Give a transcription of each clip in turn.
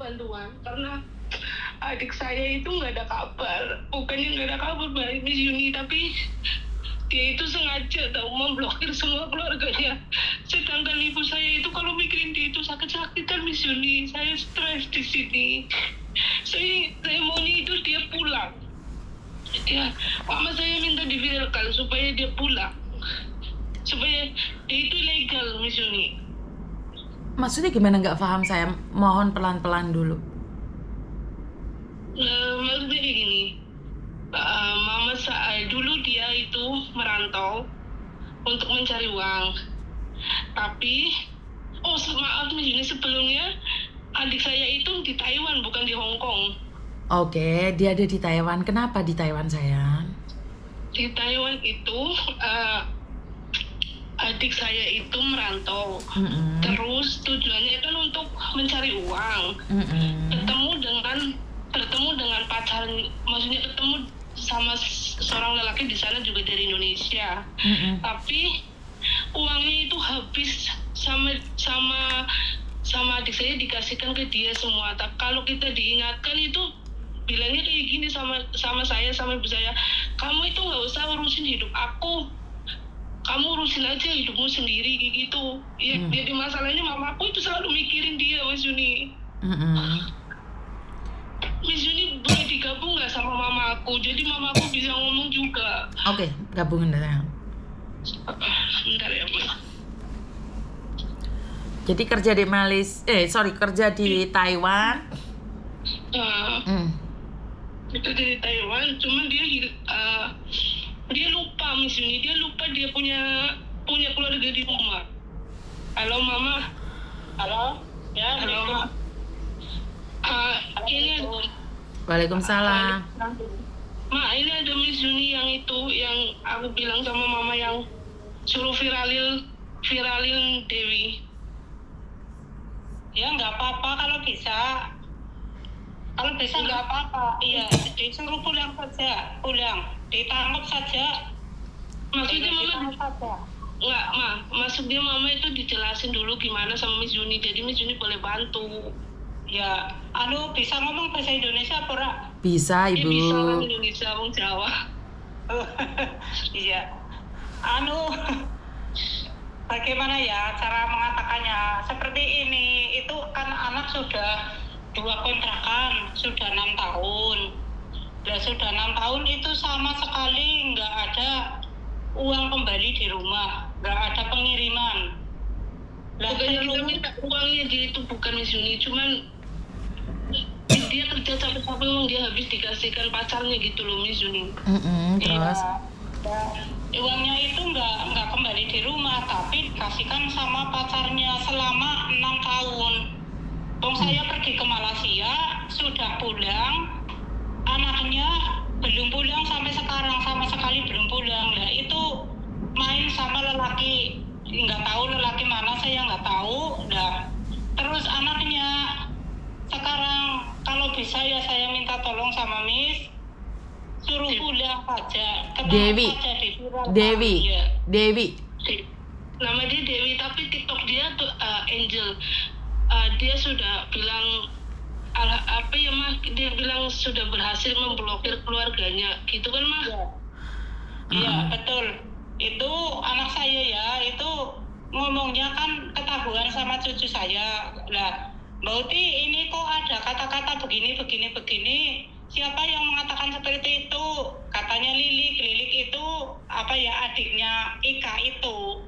bantuan karena adik saya itu nggak ada kabar. Bukannya nggak ada kabar dari Miss Yuni, tapi dia itu sengaja memblokir semua keluarganya. Sedangkan ibu saya itu kalau mikirin dia itu sakit-sakitan Miss Yuni. Saya stres di sini. Saya maunya itu dia pulang. Ya, mama saya minta diviralkan supaya dia pulang. Supaya dia itu legal, Miss Yuni. Maksudnya gimana, nggak paham saya? Mohon pelan-pelan dulu. Maksudnya kayak gini, mama saya dulu dia itu merantau untuk mencari uang. Tapi, maaf Miss Yuni, sebelumnya adik saya itu di Taiwan bukan di Hong Kong. Oke, dia ada di Taiwan. Kenapa di Taiwan, sayang? Di Taiwan itu adik saya itu merantau. Terus tujuannya kan untuk mencari uang. Bertemu dengan pacar, maksudnya ketemu sama seorang lelaki di sana juga dari Indonesia. Tapi uangnya itu habis sama adik saya, dikasihkan ke dia semua. Tapi kalau kita diingatkan itu bilangnya kayak gini sama saya, sama ibu saya, kamu itu nggak usah urusin hidup aku, kamu urusin aja hidupmu sendiri, kayak gitu. Ya, jadi masalahnya mamaku itu selalu mikirin dia, Mas Yuni. Mas Yuni boleh digabung nggak sama mamaku, jadi mamaku bisa ngomong juga. Oke, gabungin sayang. Bentar ya, Bu. Jadi kerja di kerja di Taiwan. Itu dari Taiwan, cuman dia lupa Miss Yuni, dia lupa dia punya keluarga di rumah. Halo Mama. Halo. Ya. Halo Mama. Ini Waalaikumsalam. Ma, ini ada Miss Yuni yang aku bilang sama Mama yang suruh viralin Dewi. Ya nggak apa-apa kalau bisa. Kalau bisa nggak apa-apa. Iya, disuruh pulang saja, ditangkap saja. Maksudnya Mama nggak, maksudnya Mama itu dijelasin dulu gimana sama Miss Yuni, jadi Miss Yuni boleh bantu. Ya, bisa ngomong bahasa Indonesia apa? Bisa, Ibu. Ya, bisa orang Indonesia, orang Jawa. Iya. Bagaimana ya cara mengatakannya? Seperti ini, itu kan anak sudah 2 kontrakan, sudah 6 tahun. Nah, sudah 6 tahun itu sama sekali nggak ada uang kembali di rumah, nggak ada pengiriman. Bukannya kita minta uangnya dia itu bukan Miss Yuni, cuman dia kerja capek-capek memang dia habis dikasihkan pacarnya gitu loh Miss Yuni. Terus? Uangnya itu nggak kembali di rumah, tapi dikasihkan sama pacarnya selama 6 tahun. Saya pergi ke Malaysia, sudah pulang, anaknya belum pulang sampai sekarang, sama sekali belum pulang. Nah itu main sama lelaki, nggak tahu lelaki mana, saya nggak tahu. Nah terus anaknya sekarang kalau bisa ya saya minta tolong sama Miss, suruh pulang saja. Dewi. Nama dia Dewi, tapi TikTok dia tuh Angel. Dia sudah bilang dia bilang sudah berhasil memblokir keluarganya, gitu kan Mah? Iya, betul. Itu anak saya ya, itu ngomongnya kan ketahuan sama cucu saya. Lah, Mbak Uti ini kok ada kata-kata begini. Siapa yang mengatakan seperti itu? Katanya Lilik itu adiknya Ika itu.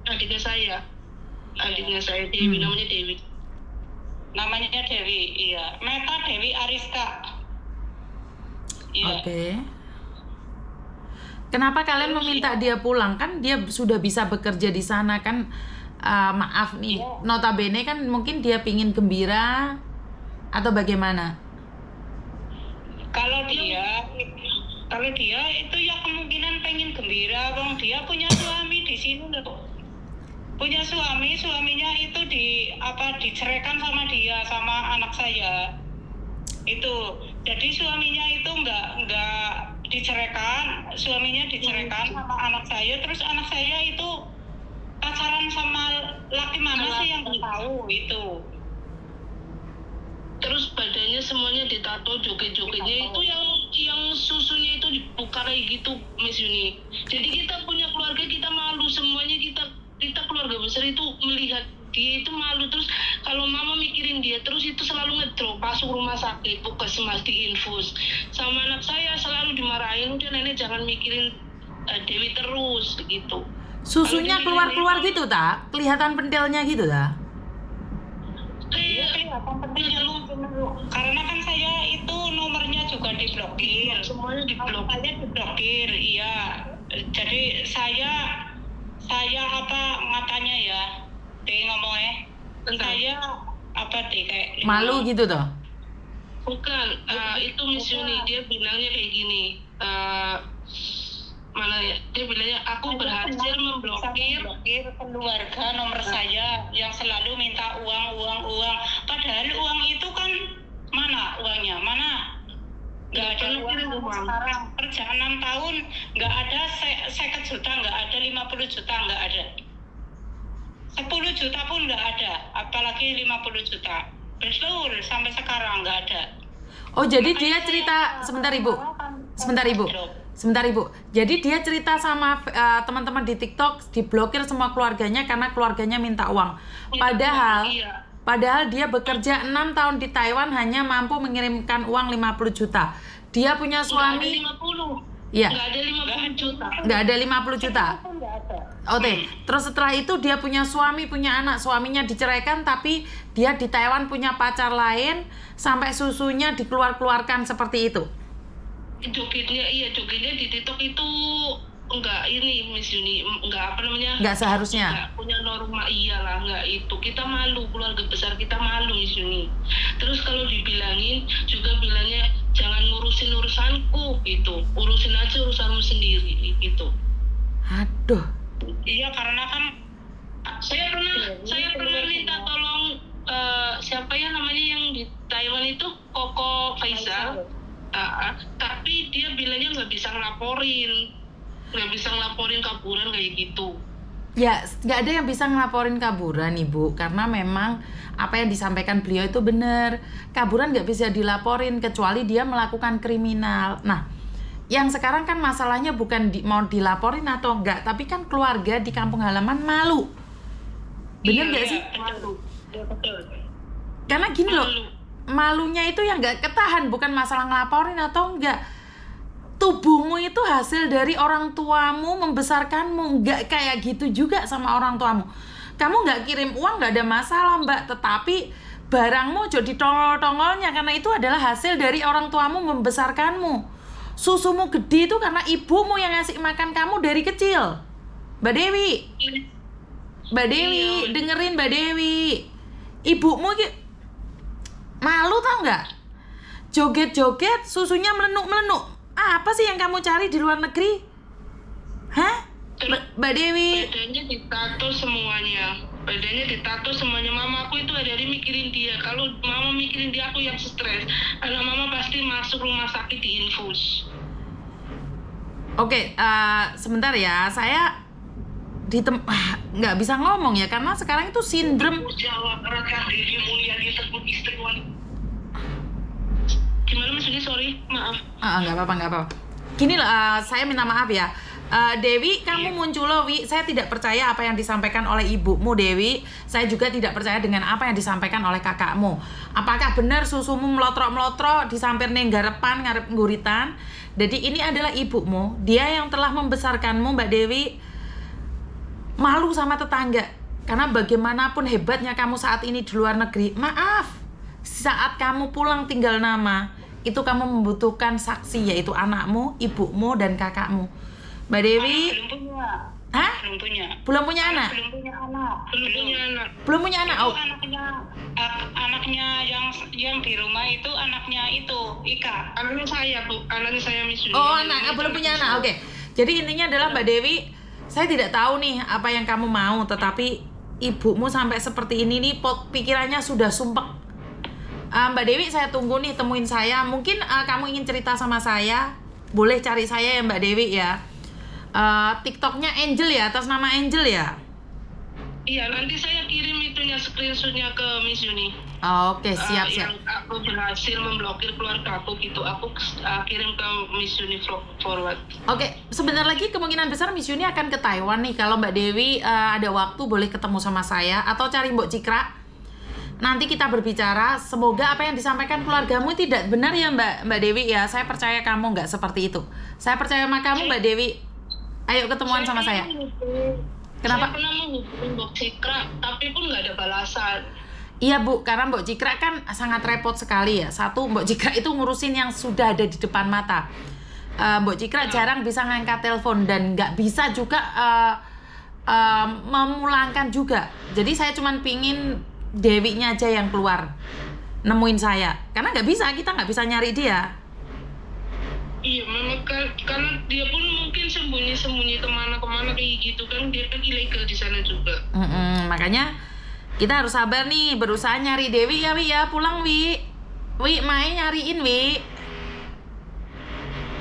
Adiknya saya. Dewi, namanya Dewi, iya. Meta Dewi Ariska. Iya. Oke. Kenapa kalian meminta dia pulang? Kan dia sudah bisa bekerja di sana kan. Maaf nih, notabene kan mungkin dia pingin gembira atau bagaimana? Kalau dia itu ya kemungkinan pengen gembira, bang. Dia punya suami di sini loh. Punya suaminya itu diceraikan sama dia, sama anak saya. Itu. Jadi suaminya itu enggak diceraikan, suaminya diceraikan sama anak saya, terus anak saya itu pacaran sama laki mana sih yang nggak tahu itu. Terus badannya semuanya ditato, joget-jogetnya itu yang susunya itu dibuka kayak gitu, Miss Yuni. Jadi kita punya keluarga, kita malu semuanya, kita keluarga besar itu melihat dia itu malu. Terus kalau mama mikirin dia terus itu selalu ngedrop, masuk rumah sakit, puskesmas, diinfus. Sama anak saya selalu dimarahin, udah nenek jangan mikirin Dewi terus gitu. Susunya keluar-keluar gitu tak? Kelihatan pentilnya gitu tak? Kelihatan pentilnya lu. Karena kan saya itu nomornya juga diblokir. Semuanya diblokir. Saya diblokir, iya. Jadi saya apa ngatanya ya? Dia ngomongnya, saya apa deh kayak Malu gitu toh? Bukan, itu Miss Yuni, dia bilangnya kayak gini. Mana ya? Dia bilangnya aku berhasil memblokir keluarga nomor saya yang selalu minta uang. Padahal uang itu kan mana uangnya? Mana? Nggak ada uang sekarang. Kerja 6 tahun nggak ada 50 juta, nggak ada 50 juta, nggak ada. 10 juta pun nggak ada, apalagi 50 juta. Betul, sampai sekarang nggak ada. Oh jadi dia cerita, sebentar ibu. Jadi dia cerita sama teman-teman di TikTok, diblokir semua keluarganya karena keluarganya minta uang. Padahal dia bekerja 6 tahun di Taiwan hanya mampu mengirimkan uang 50 juta. Dia punya suami. Iya. Nggak ada 50 juta. Nggak ada 50 juta. Oke. Terus setelah itu dia punya suami, punya anak. Suaminya diceraikan tapi dia di Taiwan punya pacar lain sampai susunya dikeluarkan seperti itu. Jogetnya di TikTok itu enggak ini Miss Yuni, enggak apa namanya? Enggak seharusnya. Enggak punya norma, iyalah enggak itu. Kita malu, keluarga besar kita malu Miss Yuni. Terus kalau dibilangin juga bilangnya jangan ngurusin urusanku gitu. Urusin aja urusanmu sendiri gitu. Aduh. Iya karena kan saya pernah minta tolong siapa ya namanya yang di Taiwan itu Koko Faisal. Tapi dia bilangnya nggak bisa ngelaporin kaburan kayak gitu. Ya, nggak ada yang bisa ngelaporin kaburan, Ibu, karena memang apa yang disampaikan beliau itu benar. Kaburan nggak bisa dilaporin kecuali dia melakukan kriminal. Nah, yang sekarang kan masalahnya bukan mau dilaporin atau enggak, tapi kan keluarga di kampung halaman malu. Bener nggak sih? Malu. Ya, betul. Karena gini loh, malunya itu yang nggak ketahan, bukan masalah ngelaporin atau enggak. Tubuhmu itu hasil dari orang tuamu membesarkanmu, nggak kayak gitu juga sama orang tuamu. Kamu nggak kirim uang nggak ada masalah Mbak, tetapi barangmu jadi tongol-tongolnya karena itu adalah hasil dari orang tuamu membesarkanmu. Susumu gede itu karena ibumu yang ngasih makan kamu dari kecil. Mbak Dewi, dengerin Mbak Dewi. Ibumu malu tau nggak? Joget-joget, susunya melenuk-melenuk. Apa sih yang kamu cari di luar negeri? Hah? Mbak Dewi? Badannya ditato semuanya. Mamaku itu hari-hari mikirin dia. Kalau mama mikirin dia, aku yang stres. Karena mama pasti masuk rumah sakit diinfus. Oke, sebentar ya. Saya nggak bisa ngomong ya karena sekarang itu sindrom. Gimana maksudnya? Sorry, maaf. Nggak apa-apa. Gini lah, saya minta maaf ya. Dewi, kamu muncul loh, Wi. Saya tidak percaya apa yang disampaikan oleh ibumu, Dewi. Saya juga tidak percaya dengan apa yang disampaikan oleh kakakmu. Apakah benar susumu melotrok-melotrok di samping nenggarepan, ngarep nguritan? Jadi ini adalah ibumu. Dia yang telah membesarkanmu, Mbak Dewi. Malu sama tetangga. Karena bagaimanapun hebatnya kamu saat ini di luar negeri, maaf. Saat kamu pulang tinggal nama, itu kamu membutuhkan saksi, yaitu anakmu, ibumu, dan kakakmu. Mbak Dewi, belum punya anak. Oh, anaknya yang di rumah itu anaknya itu Ika. Anaknya saya Miss Yuni. Oh, belum punya anak. Oke. Jadi intinya adalah Mbak Dewi, saya tidak tahu nih apa yang kamu mau, tetapi ibumu sampai seperti ini nih pikirannya sudah sumpek. Mbak Dewi, saya tunggu nih, temuin saya. Mungkin kamu ingin cerita sama saya, boleh cari saya ya Mbak Dewi ya. TikToknya Angel ya, atas nama Angel ya. Iya, nanti saya kirim itunya screenshotnya ke Miss Yuni. Oke, siap. Yang aku berhasil memblokir keluarga aku gitu. Aku kirim ke Miss Yuni forward. Oke, sebentar lagi kemungkinan besar Miss Yuni akan ke Taiwan nih. Kalau Mbak Dewi ada waktu boleh ketemu sama saya atau cari Mbok Cikra. Nanti kita berbicara. Semoga apa yang disampaikan keluargamu tidak benar ya Mbak Dewi ya. Saya percaya kamu nggak seperti itu. Saya percaya sama kamu Mbak Dewi. Ayo ketemuan sama saya. Kenapa? Saya pernah menghubungi Mbok Cikra, tapi pun nggak ada balasan. Iya Bu, karena Mbok Cikra kan sangat repot sekali ya. Satu, Mbok Cikra itu ngurusin yang sudah ada di depan mata. Mbok Cikra jarang bisa ngangkat telepon dan nggak bisa juga memulangkan juga. Jadi saya cuma pingin Dewinya aja yang keluar nemuin saya. Karena nggak bisa, kita nggak bisa nyari dia. Iya, memang karena dia pun mungkin sembunyi-sembunyi kemana-kemana kayak gitu kan, dia kan ilegal di sana juga. Makanya kita harus sabar nih, berusaha nyari Dewi ya Wi ya, pulang Wi. Wi, Mai nyariin Wi.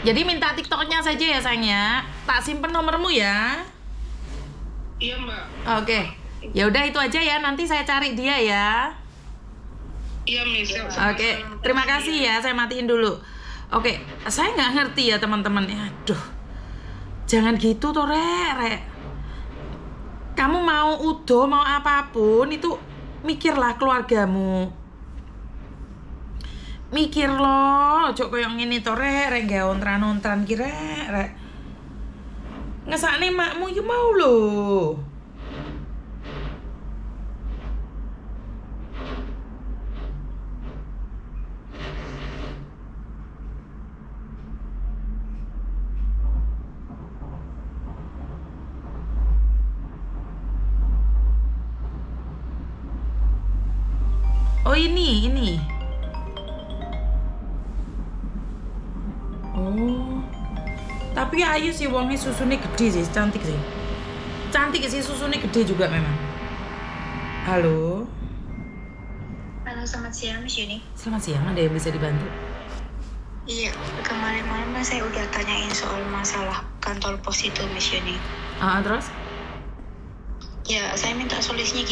Jadi minta TikToknya saja ya sayangnya. Tak simpen nomormu ya. Iya Mbak. Oke, ya udah itu aja ya. Nanti saya cari dia ya. Iya Miss. Oke, terima kasih ya. Saya matiin dulu. Oke, saya nggak ngerti ya teman-teman. Aduh, jangan gitu toh Rek. Kamu mau udo, mau apapun itu mikirlah keluargamu. Mikir loh, cok koyo ngene to Rek gawe ontran-ontran ki Rek. Ngesakne makmu yo mau lho. Oh ini. Oh. Tapi ayu sih wongnya susunya gede sih, cantik sih. Cantik sih susunya gede juga memang. Halo. Halo, selamat siang Miss Yuni. Selamat siang, ada yang bisa dibantu? Iya, kemarin malam saya udah tanyain soal masalah kantor pos itu Miss Yuni. Terus? Ya, saya minta solusinya